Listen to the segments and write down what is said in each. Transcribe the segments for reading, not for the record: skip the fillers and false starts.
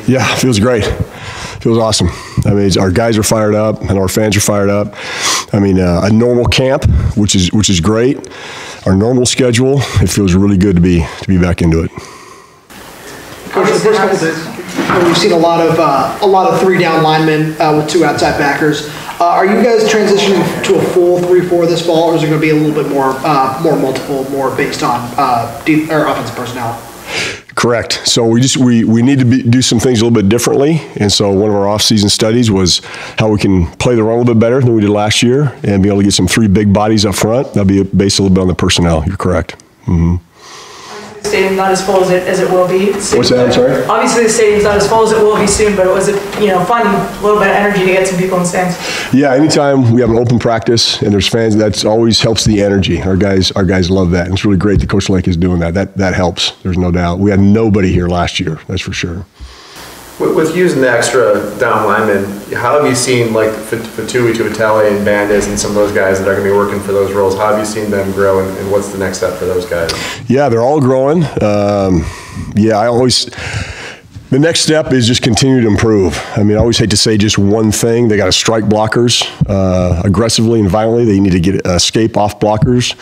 Yeah, it feels great. It feels awesome. I mean, our guys are fired up, and our fans are fired up. I mean, a normal camp, which is great. Our normal schedule, it feels really good to be back into it. Coach, the first couple of days, we've seen a lot of three-down linemen with two outside backers. Are you guys transitioning to a full 3-4 this fall, or is it going to be a little bit more multiple, more based on offensive personnel? Correct. So we need to do some things a little bit differently, and so one of our off-season studies was how we can play the run a little bit better than we did last year, and be able to get some three big bodies up front. That'll be based a little bit on the personnel. You're correct. Mm-hmm. The stadium's not as full as it will be soon. What's that? I'm sorry? Obviously, the stadium's not as full as it will be soon, but was it fun, a little bit of energy to get some people in the stands? Yeah, anytime we have an open practice and there's fans, that always helps the energy. Our guys love that. And it's really great that Coach Lake is doing that. That helps. There's no doubt. We had nobody here last year. That's for sure. With using the extra down linemen, how have you seen like Fatui, Tuatele, and Bandes and some of those guys that are going to be working for those roles? How have you seen them grow, and what's the next step for those guys? Yeah, they're all growing. The next step is just continue to improve. I mean, I always hate to say just one thing. They got to strike blockers aggressively and violently. They need to get escape off blockers.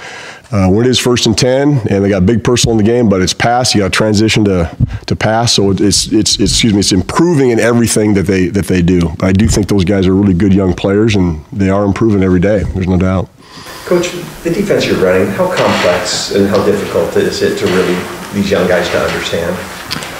When it is 1st and 10, and they got big personal in the game, but it's pass. You got to transition to pass. So it's improving in everything that they do. But I do think those guys are really good young players, and they are improving every day. There's no doubt. Coach, the defense you're running, how complex and how difficult is it to really these young guys to understand?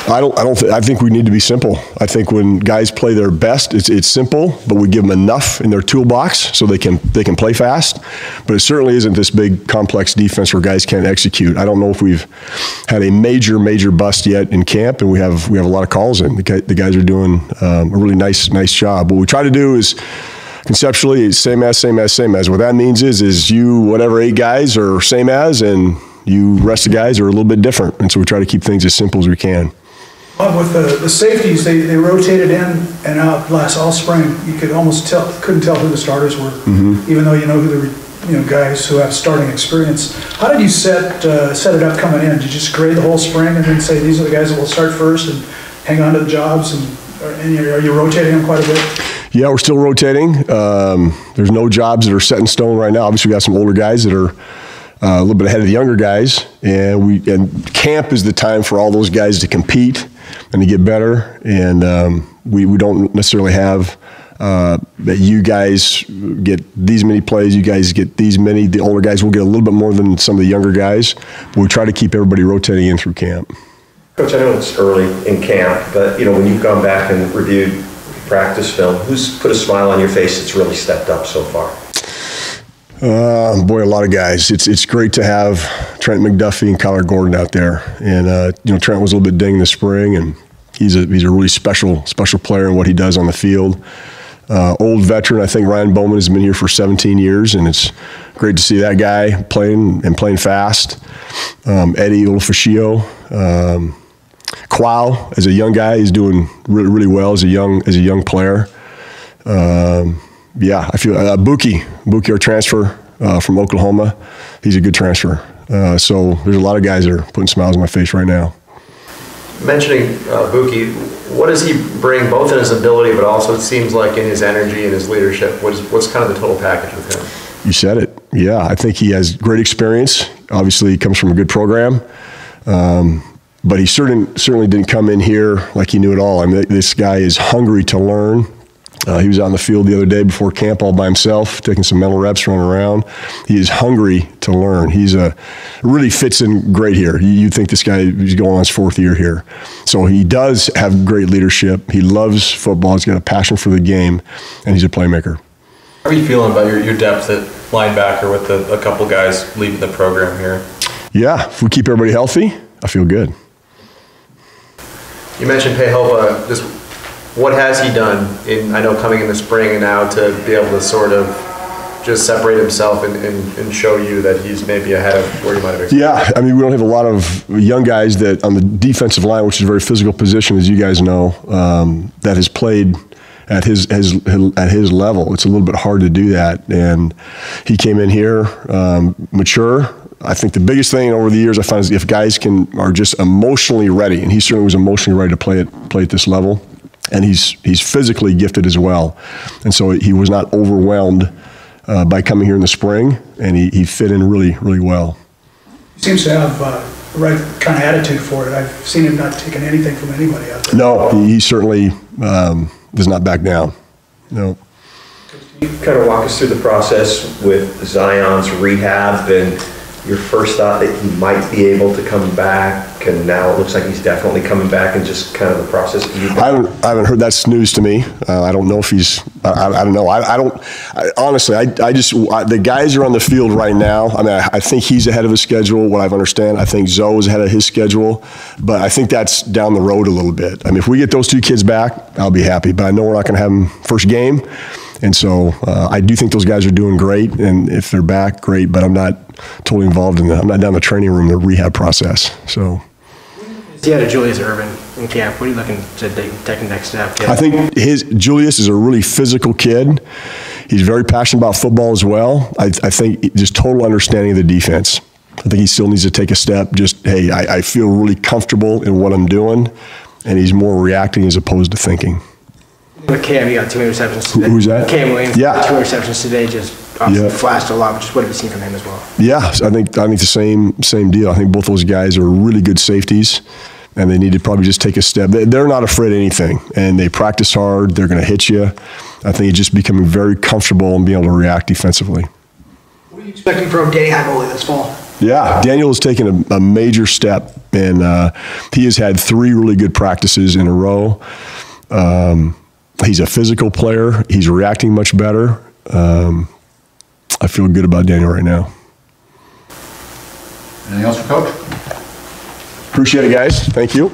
I think we need to be simple. I think when guys play their best, it's simple, but we give them enough in their toolbox so they can play fast. But it certainly isn't this big complex defense where guys can't execute. I don't know if we've had a major bust yet in camp, and we have a lot of calls in. The guys are doing a really nice job. What we try to do is conceptually same as. What that means is you whatever 8 guys are same as, and you rest of guys are a little bit different. And so we try to keep things as simple as we can. With the safeties, they rotated in and out all spring. You could almost couldn't tell who the starters were, even though you know who the guys who have starting experience. How did you set it up coming in? Did you just grade the whole spring and then say these are the guys that will start first and hang on to the jobs? And are you rotating them quite a bit? Yeah, we're still rotating. There's no jobs that are set in stone right now. Obviously, we got some older guys that are a little bit ahead of the younger guys, and camp is the time for all those guys to compete and to get better. And we don't necessarily have that you guys get these many plays, you guys get these many. The older guys will get a little bit more than some of the younger guys, but we try to keep everybody rotating in through camp. Coach, I know it's early in camp, but when you've gone back and reviewed practice film, who's put a smile on your face that's really stepped up so far? Boy, a lot of guys. It's great to have Trent McDuffie and Kyler Gordon out there. And Trent was a little bit dinged in the spring, and he's a really special player in what he does on the field. Old veteran, I think Ryan Bowman has been here for 17 years, and it's great to see that guy playing fast. Eddie Olafashio, Quao, as a young guy, he's doing really well as a young player. Yeah, I feel Buki, our transfer from Oklahoma, he's a good transfer. So there's a lot of guys that are putting smiles on my face right now. Mentioning Buki, what does he bring both in his ability, but also it seems like in his energy and his leadership? What's kind of the total package with him? You said it. Yeah, I think he has great experience. Obviously, he comes from a good program. But he certainly didn't come in here like he knew it all. I mean, this guy is hungry to learn. He was out in the field the other day before camp all by himself, taking some mental reps, running around. He is hungry to learn. Really fits in great here. You'd think this guy is going on his 4th year here. So he does have great leadership. He loves football. He's got a passion for the game, and he's a playmaker. How are you feeling about your depth at linebacker with a couple guys leaving the program here? Yeah, if we keep everybody healthy, I feel good. You mentioned Pehoba. Just what has he done I know coming in the spring and now to be able to sort of just separate himself and show you that he's maybe ahead of where you might have expected? Yeah, I mean, we don't have a lot of young guys that on the defensive line, which is a very physical position, as you guys know, that has played at his level. It's a little bit hard to do that. And he came in here mature, I think the biggest thing over the years I found is if guys are just emotionally ready, and he certainly was emotionally ready to play at this level, and he's physically gifted as well, and so he was not overwhelmed by coming here in the spring, and he fit in really, really well. He seems to have the right kind of attitude for it. I've seen him not taking anything from anybody out there. No, he certainly does not back down. No. Can you kind of walk us through the process with Zion's rehab and your first thought that he might be able to come back, and now it looks like he's definitely coming back, and just kind of the process? I haven't heard. That's news to me. I don't know if he's. I don't know. Honestly, the guys are on the field right now. I mean, I think he's ahead of his schedule. What I've understand, I think Zoe's ahead of his schedule, but I think that's down the road a little bit. I mean, if we get those two kids back, I'll be happy. But I know we're not going to have them first game, and so I do think those guys are doing great. And if they're back, great. But I'm not totally involved in that. I'm not down the training room, the rehab process. So. He had a Julius Irvin in camp. What are you looking to take the next step? I think Julius is a really physical kid. He's very passionate about football as well. I think just total understanding of the defense. I think he still needs to take a step. Just, hey, I feel really comfortable in what I'm doing, and he's more reacting as opposed to thinking. With Cam, you got 2 interceptions today. Who's that? Cam Williams. Yeah. 2 interceptions today. Just flashed a lot. But just what have you seen from him as well? Yeah, I think the same deal. I think both those guys are really good safeties, and they need to probably just take a step. They're not afraid of anything, and they practice hard. They're going to hit you. I think he's just becoming very comfortable and being able to react defensively. What are you expecting from Danny Highmoley this fall? Yeah, Daniel has taken a major step, and he has had 3 really good practices in a row. He's a physical player. He's reacting much better. I feel good about Daniel right now. Anything else for Coach? Appreciate it, guys. Thank you.